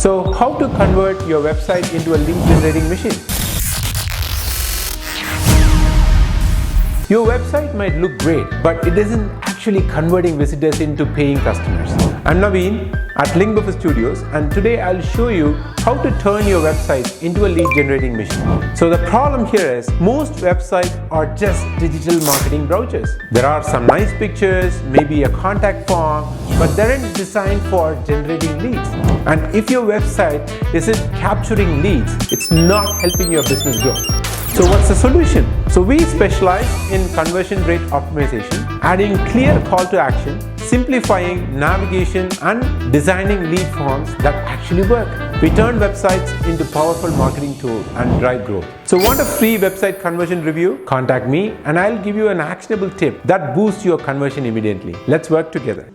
So how to convert your website into a lead generating machine? Your website might look great, but it isn't actually converting visitors into paying customers. I'm Naveen at Linkbuffer Studios, and today I'll show you how to turn your website into a lead generating machine. So the problem here is most websites are just digital marketing brochures. There are some nice pictures, maybe a contact form, but they aren't designed for generating leads. And if your website isn't capturing leads, it's not helping your business grow. So what's the solution? So we specialize in conversion rate optimization, adding clear call to action, simplifying navigation, and designing lead forms that actually work. We turn websites into powerful marketing tools and drive growth. So want a free website conversion review? Contact me and I'll give you an actionable tip that boosts your conversion immediately. Let's work together.